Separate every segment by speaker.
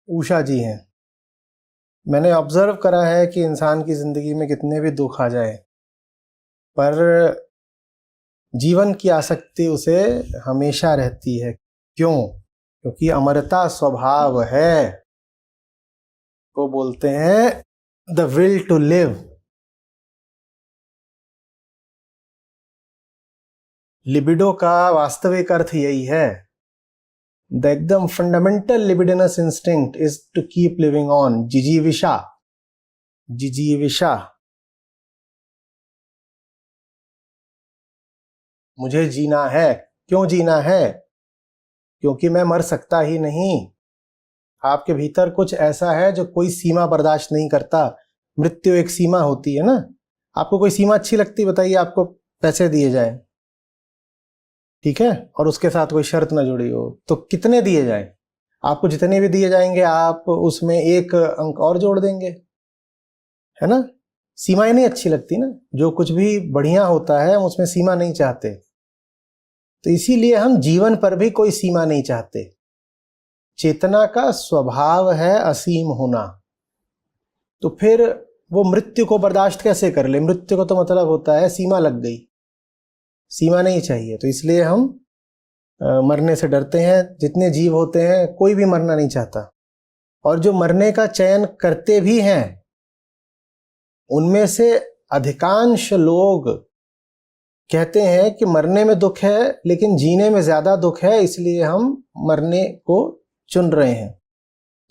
Speaker 1: उषा जी हैं। मैंने ऑब्जर्व करा है कि इंसान की ज़िंदगी में कितने भी दुख आ जाए पर जीवन की आसक्ति उसे हमेशा रहती है। क्यों? क्योंकि अमरता स्वभाव है। को बोलते हैं the will to live. Libido का वास्तविक अर्थ यही है। द एकदम fundamental libidinous instinct is to keep living on. जिजीविषा, जिजीविषा। मुझे जीना है। क्यों जीना है? क्योंकि मैं मर सकता ही नहीं। आपके भीतर कुछ ऐसा है जो कोई सीमा बर्दाश्त नहीं करता। मृत्यु एक सीमा होती है ना। आपको कोई सीमा अच्छी लगती, बताइए? आपको पैसे दिए जाए, ठीक है, और उसके साथ कोई शर्त ना जुड़ी हो, तो कितने दिए जाए? आपको जितने भी दिए जाएंगे आप उसमें एक अंक और जोड़ देंगे, है ना। सीमाएं नहीं अच्छी लगती ना। जो कुछ भी बढ़िया होता है हम उसमें सीमा नहीं चाहते, तो इसीलिए हम जीवन पर भी कोई सीमा नहीं चाहते। चेतना का स्वभाव है असीम होना। तो फिर वो मृत्यु को बर्दाश्त कैसे कर ले? मृत्यु को तो मतलब होता है सीमा लग गई, सीमा नहीं चाहिए। तो इसलिए हम मरने से डरते हैं। जितने जीव होते हैं कोई भी मरना नहीं चाहता, और जो मरने का चयन करते भी हैं उनमें से अधिकांश लोग कहते हैं कि मरने में दुख है लेकिन जीने में ज्यादा दुख है, इसलिए हम मरने को चुन रहे हैं।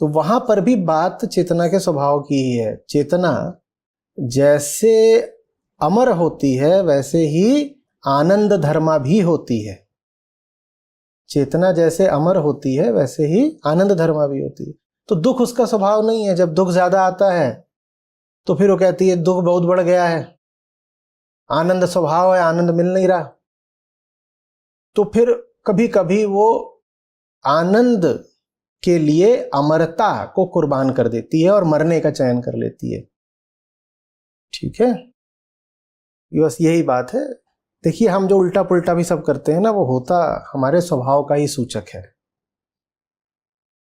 Speaker 1: तो वहां पर भी बात चेतना के स्वभाव की ही है। चेतना जैसे अमर होती है वैसे ही आनंद धर्मा भी होती है। चेतना जैसे अमर होती है वैसे ही आनंद धर्मा भी होती है। तो दुख उसका स्वभाव नहीं है। जब दुख ज्यादा आता है तो फिर वो कहती है दुख बहुत बढ़ गया है, आनंद स्वभाव है, आनंद मिल नहीं रहा। तो फिर कभी कभी वो आनंद के लिए अमरता को कुर्बान कर देती है और मरने का चयन कर लेती है, ठीक है। बस यही बात है। देखिए, हम जो उल्टा पुल्टा भी सब करते हैं ना, वो होता हमारे स्वभाव का ही सूचक है।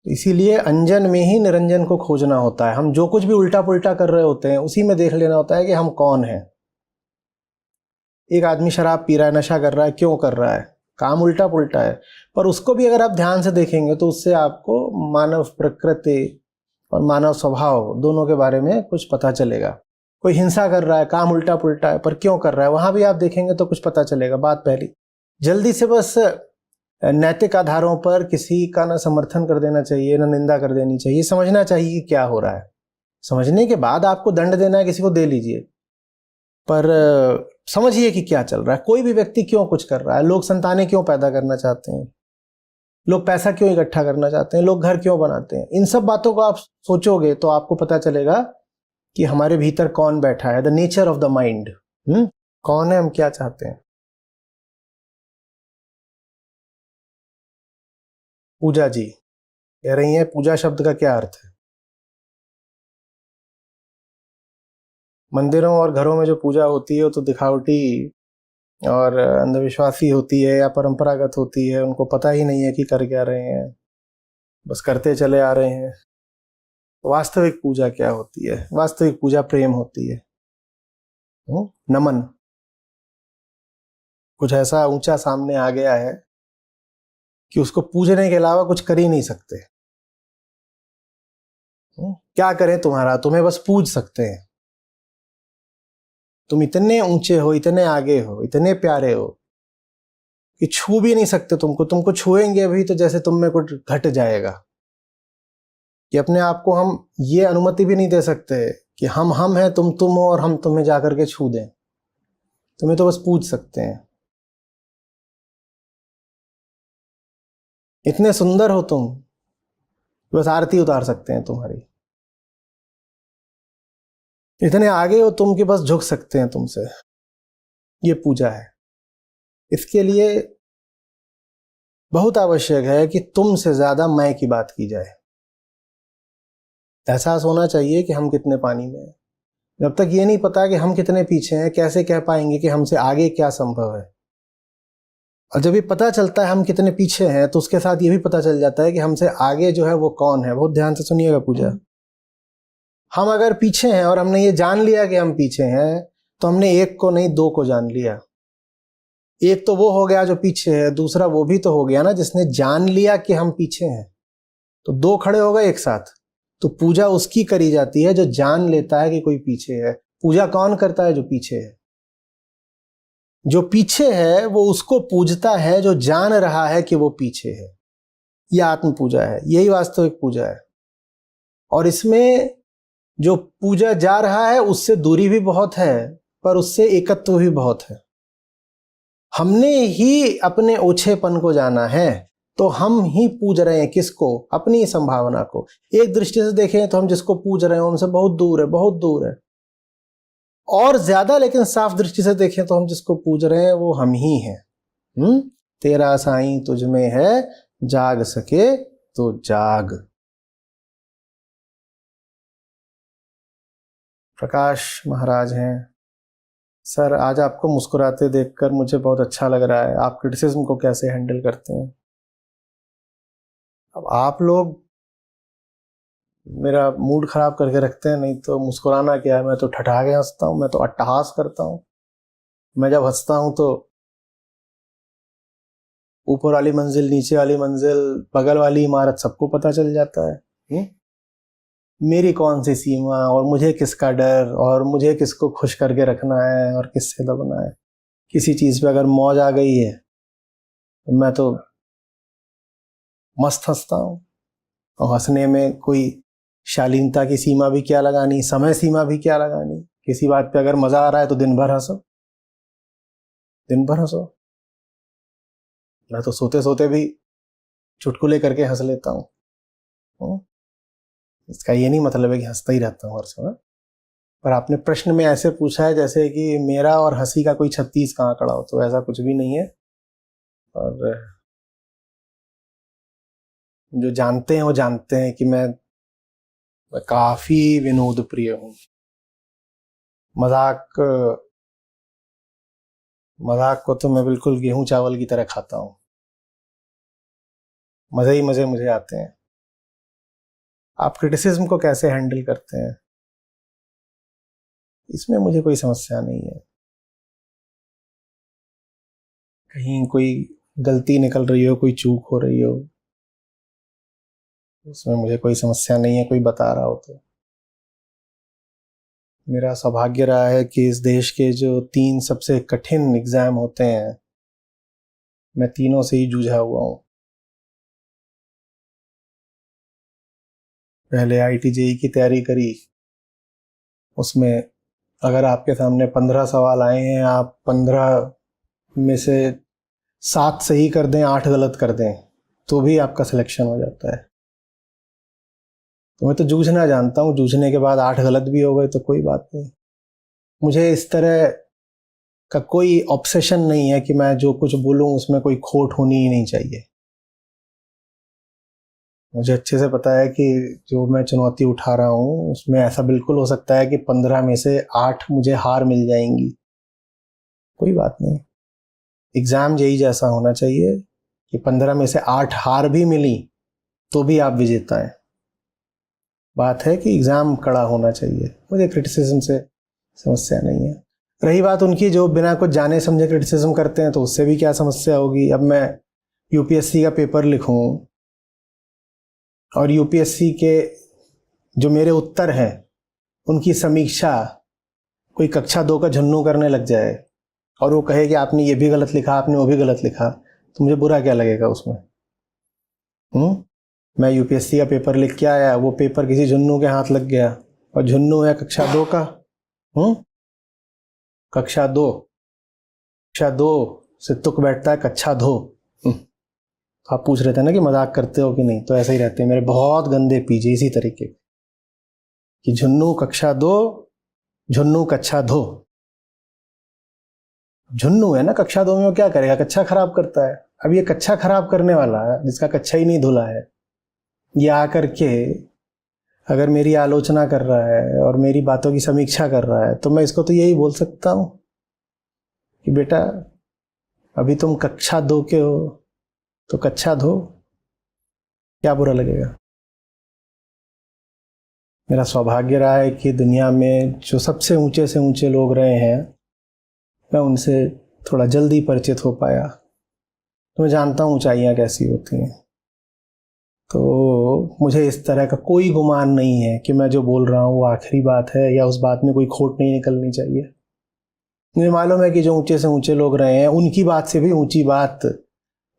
Speaker 1: इसीलिए अंजन में ही निरंजन को खोजना होता है। हम जो कुछ भी उल्टा पुल्टा कर रहे होते हैं उसी में देख लेना होता है कि हम कौन हैं। एक आदमी शराब पी रहा है, नशा कर रहा है, क्यों कर रहा है? काम उल्टा पुल्टा है, पर उसको भी अगर आप ध्यान से देखेंगे तो उससे आपको मानव प्रकृति और मानव स्वभाव दोनों के बारे में कुछ पता चलेगा। कोई हिंसा कर रहा है, काम उल्टा पुल्टा है, पर क्यों कर रहा है, वहां भी आप देखेंगे तो कुछ पता चलेगा। बात पहली, जल्दी से बस नैतिक आधारों पर किसी का ना समर्थन कर देना चाहिए ना निंदा कर देनी चाहिए। समझना चाहिए कि क्या हो रहा है। समझने के बाद आपको दंड देना है किसी को, दे लीजिए, पर समझिए कि क्या चल रहा है। कोई भी व्यक्ति क्यों कुछ कर रहा है। लोग संतानें क्यों पैदा करना चाहते हैं, लोग पैसा क्यों इकट्ठा करना चाहते हैं, लोग घर क्यों बनाते हैं। इन सब बातों को आप सोचोगे तो आपको पता चलेगा कि हमारे भीतर कौन बैठा है। The nature of the mind. कौन है, हम क्या चाहते हैं। पूजा जी कह रही हैं, पूजा शब्द का क्या अर्थ है? मंदिरों और घरों में जो पूजा होती है वो तो दिखावटी और अंधविश्वासी होती है या परंपरागत होती है। उनको पता ही नहीं है कि कर क्या रहे हैं, बस करते चले आ रहे हैं। वास्तविक पूजा क्या होती है? वास्तविक पूजा प्रेम होती है। नमन। कुछ ऐसा ऊंचा सामने आ गया है कि उसको पूजने के अलावा कुछ कर ही नहीं सकते। क्या करें तुम्हारा, तुम्हें बस पूज सकते हैं। तुम इतने ऊंचे हो, इतने आगे हो, इतने प्यारे हो कि छू भी नहीं सकते तुमको। तुमको छुएंगे भी तो जैसे तुम में कुछ घट जाएगा। कि अपने आप को हम ये अनुमति भी नहीं दे सकते कि हम हैं, तुम हो और हम तुम्हें जाकर के छू दें। तुम्हें तो बस पूज सकते हैं। इतने सुंदर हो तुम, बस आरती उतार सकते हैं तुम्हारी। इतने आगे हो तुम कि बस झुक सकते हैं तुमसे। ये पूजा है। इसके लिए बहुत आवश्यक है कि तुमसे ज्यादा मैं की बात की जाए। एहसास होना चाहिए कि हम कितने पानी में हैं। जब तक ये नहीं पता कि हम कितने पीछे हैं, कैसे कह पाएंगे कि हमसे आगे क्या संभव है। और जब ये पता चलता है हम कितने पीछे हैं, तो उसके साथ ये भी पता चल जाता है कि हमसे आगे जो है वो कौन है। बहुत ध्यान से सुनिएगा पूजा। हम अगर पीछे हैं और हमने ये जान लिया कि हम पीछे हैं, तो हमने एक को नहीं दो को जान लिया। एक तो वो हो गया जो पीछे है, दूसरा वो भी तो हो गया ना जिसने जान लिया कि हम पीछे हैं। तो दो खड़े हो गए एक साथ। तो पूजा उसकी करी जाती है जो जान लेता है कि कोई पीछे है। पूजा कौन करता है? जो पीछे है। जो पीछे है वो उसको पूजता है जो जान रहा है कि वो पीछे है। यह आत्म पूजा है, यही वास्तविक पूजा है। और इसमें जो पूजा जा रहा है उससे दूरी भी बहुत है, पर उससे एकत्व भी बहुत है। हमने ही अपने ओछेपन को जाना है, तो हम ही पूज रहे हैं किसको? अपनी संभावना को। एक दृष्टि से देखें तो हम जिसको पूज रहे हैं हमसे बहुत दूर है, बहुत दूर है। और ज्यादा लेकिन साफ दृष्टि से देखें तो हम जिसको पूज रहे हैं वो हम ही हैं। तेरा साईं तुझ में है, जाग सके तो जाग। प्रकाश महाराज हैं। सर, आज आपको मुस्कुराते देखकर मुझे बहुत अच्छा लग रहा है। आप क्रिटिसिज्म को कैसे हैंडल करते हैं? अब आप लोग मेरा मूड खराब करके रखते हैं, नहीं तो मुस्कुराना क्या है। मैं तो ठठा के हंसता हूँ, मैं तो अट्टहास करता हूँ। मैं जब हंसता हूँ तो ऊपर वाली मंजिल, नीचे वाली मंजिल, बगल वाली इमारत सबको पता चल जाता है। मेरी कौन सी सीमा और मुझे किसका डर और मुझे किसको खुश करके रखना है और किससे दबना है। किसी चीज पे अगर मौज आ गई है तो मैं तो मस्त हंसता हूँ। और हंसने में कोई शालीनता की सीमा भी क्या लगानी, समय सीमा भी क्या लगानी। किसी बात पे अगर मजा आ रहा है तो दिन भर हंसो, दिन भर हंसो। मैं तो सोते सोते भी चुटकुले करके हंस लेता हूँ। इसका ये नहीं मतलब है कि हंसता ही रहता हूँ हर समय। पर आपने प्रश्न में ऐसे पूछा है जैसे कि मेरा और हंसी का कोई 36 का आंकड़ा हो, तो ऐसा कुछ भी नहीं है। और जो जानते हैं वो जानते हैं कि मैं काफी विनोद प्रिय हूँ। मजाक मजाक को तो मैं बिल्कुल गेहूं चावल की तरह खाता हूँ। मजे ही मजे मुझे आते हैं। आप क्रिटिसिज्म को कैसे हैंडल करते हैं? इसमें मुझे कोई समस्या नहीं है। कहीं कोई गलती निकल रही हो, कोई चूक हो रही हो, उसमें मुझे कोई समस्या नहीं है, कोई बता रहा हो तो। मेरा सौभाग्य रहा है कि इस देश के जो 3 सबसे कठिन एग्जाम होते हैं, मैं तीनों से ही जूझा हुआ हूँ। पहले IIT-JEE की तैयारी करी। उसमें अगर आपके सामने 15 सवाल आए हैं, आप 15 में से 7 सही कर दें, 8 गलत कर दें, तो भी आपका सिलेक्शन हो जाता है। तो मैं तो जूझना जानता हूँ। जूझने के बाद 8 गलत भी हो गए तो कोई बात नहीं। मुझे इस तरह का कोई ऑब्सेशन नहीं है कि मैं जो कुछ बोलूँ उसमें कोई खोट होनी ही नहीं चाहिए। मुझे अच्छे से पता है कि जो मैं चुनौती उठा रहा हूँ उसमें ऐसा बिल्कुल हो सकता है कि 15 में से 8 मुझे हार मिल जाएंगी। कोई बात नहीं। एग्जाम यही जैसा होना चाहिए कि 15 में से 8 हार भी मिली तो भी आप विजेता हैं। बात है कि एग्जाम कड़ा होना चाहिए। मुझे क्रिटिसिज्म से समस्या नहीं है। रही बात उनकी जो बिना कुछ जाने समझे क्रिटिसिज्म करते हैं, तो उससे भी क्या समस्या होगी। अब मैं UPSC का पेपर लिखूं और UPSC के जो मेरे उत्तर हैं उनकी समीक्षा कोई कक्षा 2 का झुन्नू करने लग जाए और वो कहे कि आपने ये भी गलत लिखा, आपने वो भी गलत लिखा, तो मुझे बुरा क्या लगेगा उसमें? मैं UPSC का पेपर लिख के आया, वो पेपर किसी झुन्नू के हाथ लग गया और झुन्नू है कक्षा 2 का। कक्षा 2 से तुक बैठता है कक्षा 2। आप पूछ रहे थे ना कि मजाक करते हो कि नहीं, तो ऐसे ही रहते हैं मेरे बहुत गंदे पीजे इसी तरीके कि झुन्नू कक्षा 2, झुन्नू कक्षा 2। झुन्नू है ना कक्षा 2 में, वो क्या करेगा? कक्षा खराब करता है। अब ये कक्षा खराब करने वाला है जिसका कक्षा ही नहीं धुला है, ये आकर के अगर मेरी आलोचना कर रहा है और मेरी बातों की समीक्षा कर रहा है, तो मैं इसको तो यही बोल सकता हूँ कि बेटा अभी तुम कक्षा 2 के हो तो कक्षा धो, क्या बुरा लगेगा। मेरा सौभाग्य रहा है कि दुनिया में जो सबसे ऊंचे से ऊंचे लोग रहे हैं, मैं उनसे थोड़ा जल्दी परिचित हो पाया, तो मैं जानता हूँ ऊंचाइयाँ कैसी होती हैं। तो मुझे इस तरह का कोई गुमान नहीं है कि मैं जो बोल रहा हूँ वो आखिरी बात है या उस बात में कोई खोट नहीं निकलनी चाहिए। मुझे मालूम है कि जो ऊंचे से ऊंचे लोग रहे हैं उनकी बात से भी ऊंची बात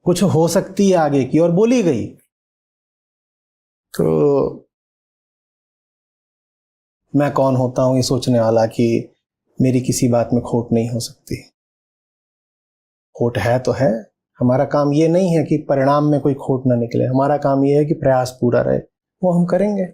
Speaker 1: कुछ हो सकती है आगे की, और बोली गई। तो मैं कौन होता हूँ ये सोचने वाला कि मेरी किसी बात में खोट नहीं हो सकती। खोट है तो है। हमारा काम ये नहीं है कि परिणाम में कोई खोट ना निकले, हमारा काम ये है कि प्रयास पूरा रहे, वो हम करेंगे।